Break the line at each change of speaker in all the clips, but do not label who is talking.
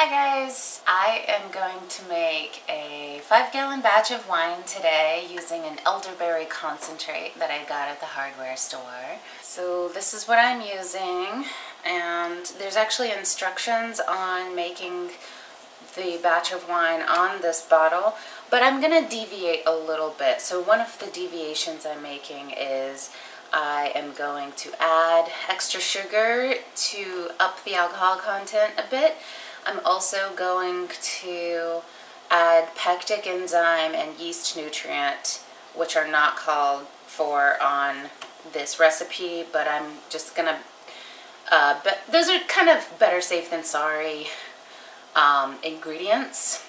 Hi guys, I am going to make a 5-gallon batch of wine today using an elderberry concentrate that I got at the hardware store. So this is what I'm using, and there's actually instructions on making the batch of wine on this bottle, but I'm going to deviate a little bit. So one of the deviations I'm making is I am going to add extra sugar to up the alcohol content a bit. I'm also going to add pectic enzyme and yeast nutrient, which are not called for on this recipe, but I'm just gonna, but those are kind of better safe than sorry ingredients.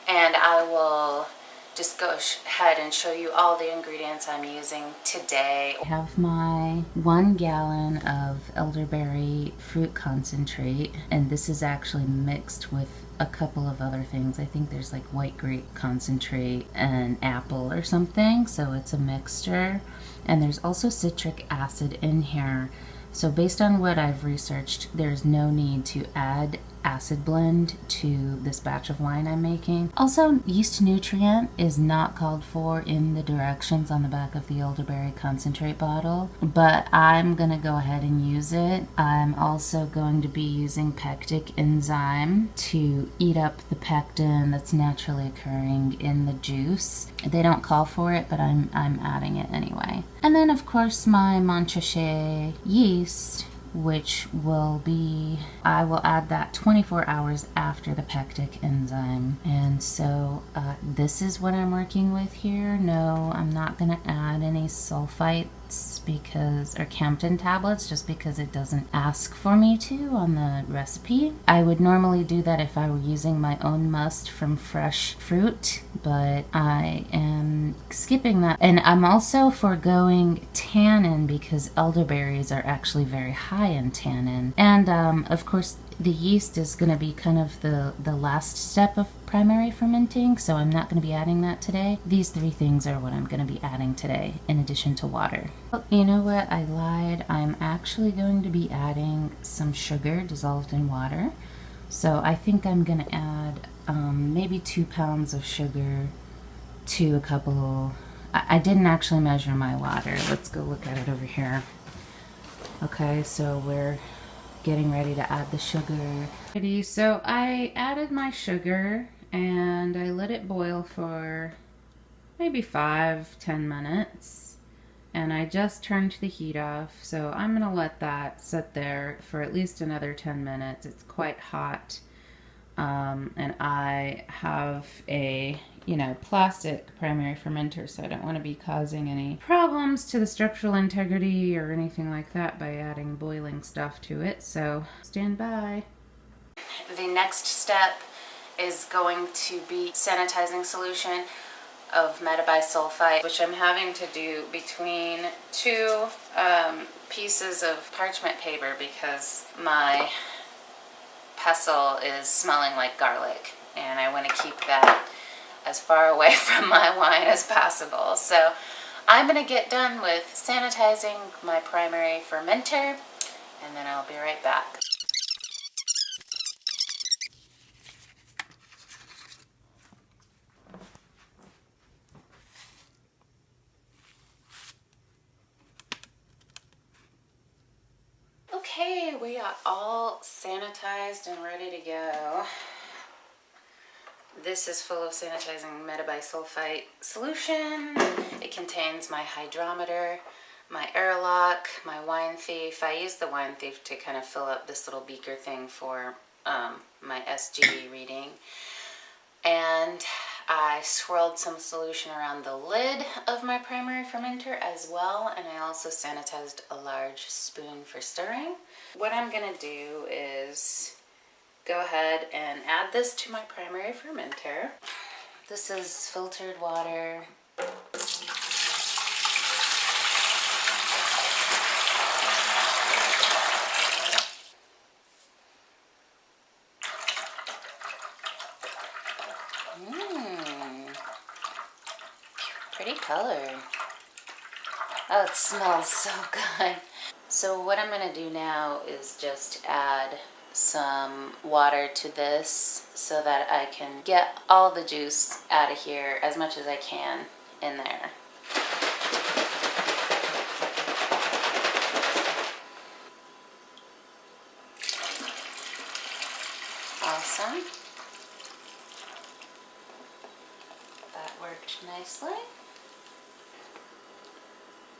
And I will just go ahead and show you all the ingredients I'm using today. I have my 1 gallon of elderberry fruit concentrate, and this is actually mixed with a couple of other things. I think there's like white grape concentrate and apple or something, so it's a mixture. And there's also citric acid in here. So based on what I've researched, there's no need to add acid blend to this batch of wine I'm making. Also, yeast nutrient is not called for in the directions on the back of the elderberry concentrate bottle, but I'm gonna go ahead and use it. I'm also going to be using pectic enzyme to eat up the pectin that's naturally occurring in the juice. They don't call for it, but I'm adding it anyway. And then of course my Montrachet yeast, which will be, I will add that 24 hours after the pectic enzyme. And so this is what I'm working with here. No, I'm not going to add any sulfites because, or Campton tablets, just because it doesn't ask for me to on the recipe. I would normally do that if I were using my own must from fresh fruit, but I am skipping that. And I'm also foregoing tannin because elderberries are actually very high in tannin. And of course, the yeast is going to be kind of the last step of primary fermenting, so I'm not going to be adding that today. These 3 things are what I'm going to be adding today, in addition to water. Oh, you know what? I lied. I'm actually going to be adding some sugar dissolved in water. So I think I'm going to add maybe 2 pounds of sugar to a couple. I didn't actually measure my water. Let's go look at it over here. Okay, so we're getting ready to add the sugar. So I added my sugar and I let it boil for maybe 5-10 minutes, and I just turned the heat off, so I'm gonna let that sit there for at least another 10 minutes. It's quite hot, and I have a plastic primary fermenter, so I don't want to be causing any problems to the structural integrity or anything like that by adding boiling stuff to it, so stand by. The next step is going to be sanitizing solution of metabisulfite, which I'm having to do between 2 pieces of parchment paper because my pestle is smelling like garlic, and I want to keep that as far away from my wine as possible. So I'm going to get done with sanitizing my primary fermenter, and then I'll be right back. Okay, we are all sanitized and ready to go. This is full of sanitizing metabisulfite solution. It contains my hydrometer, my airlock, my wine thief. I use the wine thief to kind of fill up this little beaker thing for my SG reading. And I swirled some solution around the lid of my primary fermenter as well, and I also sanitized a large spoon for stirring. What I'm gonna do is go ahead and add this to my primary fermenter. This is filtered water. Pretty color. Oh, it smells so good. So what I'm going to do now is just add some water to this so that I can get all the juice out of here, as much as I can, in there. Awesome. That worked nicely.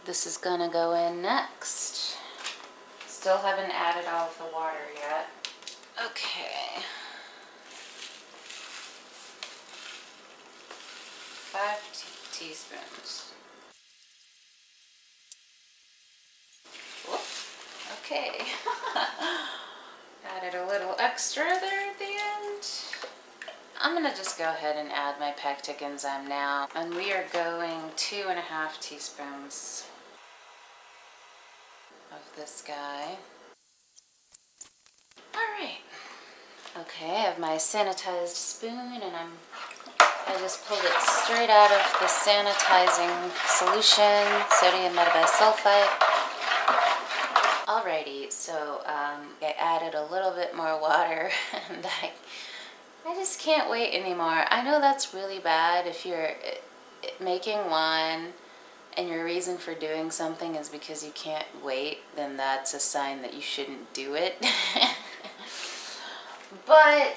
This is gonna go in next. Still haven't added all of the water yet. Okay. 5 teaspoons. Whoop. Okay. Added a little extra there at the end. I'm gonna just go ahead and add my pectic enzyme now. And we are going 2.5 teaspoons of this guy. Alright. Okay, I have my sanitized spoon, and I just pulled it straight out of the sanitizing solution, sodium metabisulfite. Alrighty, so I added a little bit more water, and I just can't wait anymore. I know that's really bad if you're making wine and your reason for doing something is because you can't wait, then that's a sign that you shouldn't do it. But,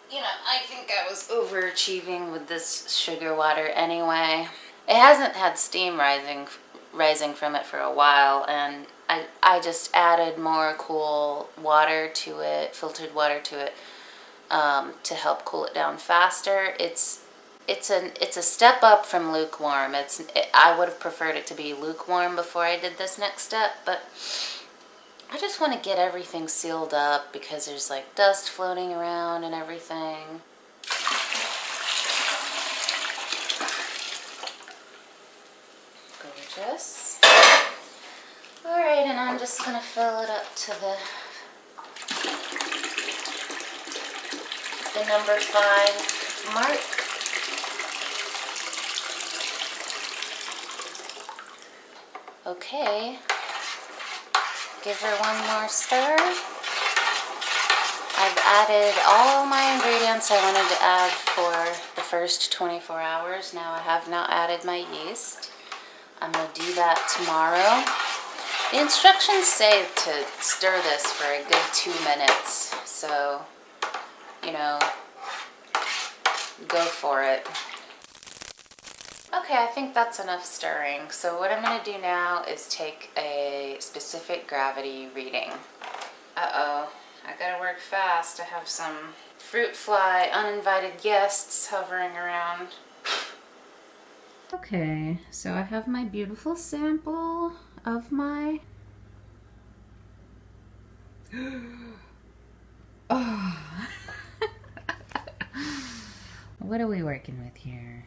you know, I think I was overachieving with this sugar water anyway. It hasn't had steam rising from it for a while, and I just added more cool water to it, filtered water to it, to help cool it down faster. It's a step up from lukewarm. I would have preferred it to be lukewarm before I did this next step, but I just want to get everything sealed up because there's like dust floating around and everything. Gorgeous. Alright, and I'm just going to fill it up to the number 5 mark. Okay. Give her one more stir. I've added all my ingredients I wanted to add for the first 24 hours. Now I have not added my yeast. I'm going to do that tomorrow. The instructions say to stir this for a good 2 minutes, so, you know, go for it. Okay, I think that's enough stirring. So what I'm going to do now is take a specific gravity reading. Uh-oh, I gotta work fast. I have some fruit fly uninvited guests hovering around. Okay, so I have my beautiful sample of my... Oh. What are we working with here?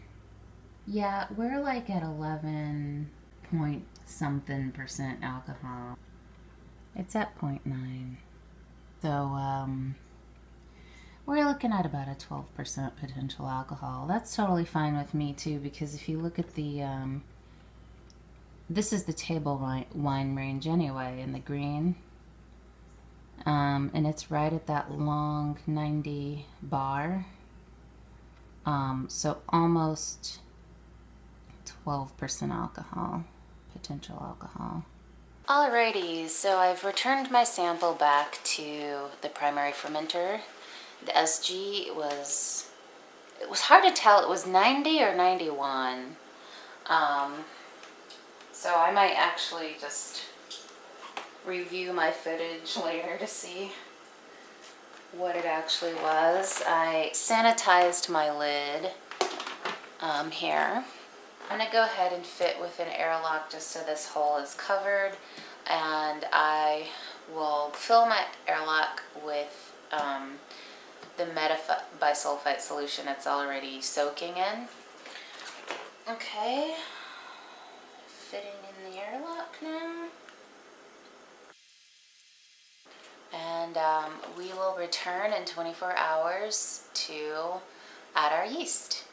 Yeah, we're like at 11 point something % alcohol. It's at 0.9. So, we're looking at about a 12% potential alcohol. That's totally fine with me too, because if you look at the, this is the table wine range anyway in the green. And it's right at that long 90 bar. So almost 12% alcohol, potential alcohol. Alrighty, so I've returned my sample back to the primary fermenter. The SG it was hard to tell, it was 90 or 91. So I might actually just review my footage later to see what it actually was. I sanitized my lid here. I'm going to go ahead and fit with an airlock just so this hole is covered, and I will fill my airlock with the metabisulfite solution it's already soaking in. Okay, fitting in the airlock now. And we will return in 24 hours to add our yeast.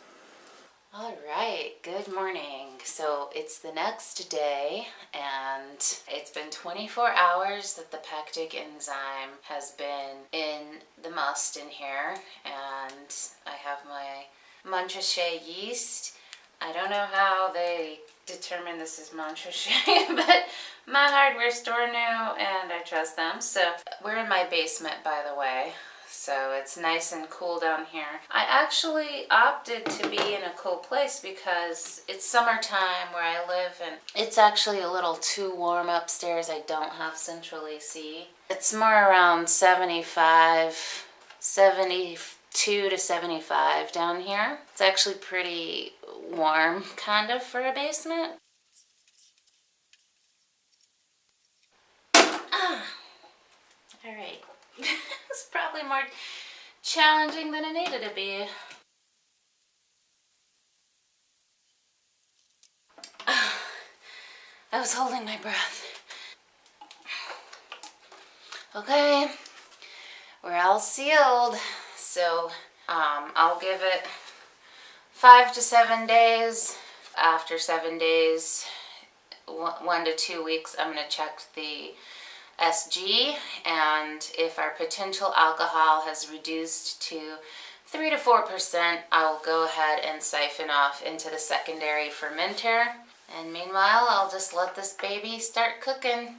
All right, good morning. So it's the next day and it's been 24 hours that the pectic enzyme has been in the must in here, and I have my Montrachet yeast. I don't know how they determine this is Montrachet, but my hardware store knew and I trust them. So we're in my basement, by the way. So it's nice and cool down here. I actually opted to be in a cool place because it's summertime where I live and it's actually a little too warm upstairs. I don't have central AC. It's more around 72 to 75 down here. It's actually pretty warm, kind of, for a basement. All right. It's probably more challenging than it needed to be. I was holding my breath. Okay, we're all sealed. So I'll give it 5 to 7 days. After 7 days, 1 to 2 weeks, I'm going to check the SG, and if our potential alcohol has reduced to 3 to 4%, I will go ahead and siphon off into the secondary fermenter. And meanwhile, I'll just let this baby start cooking.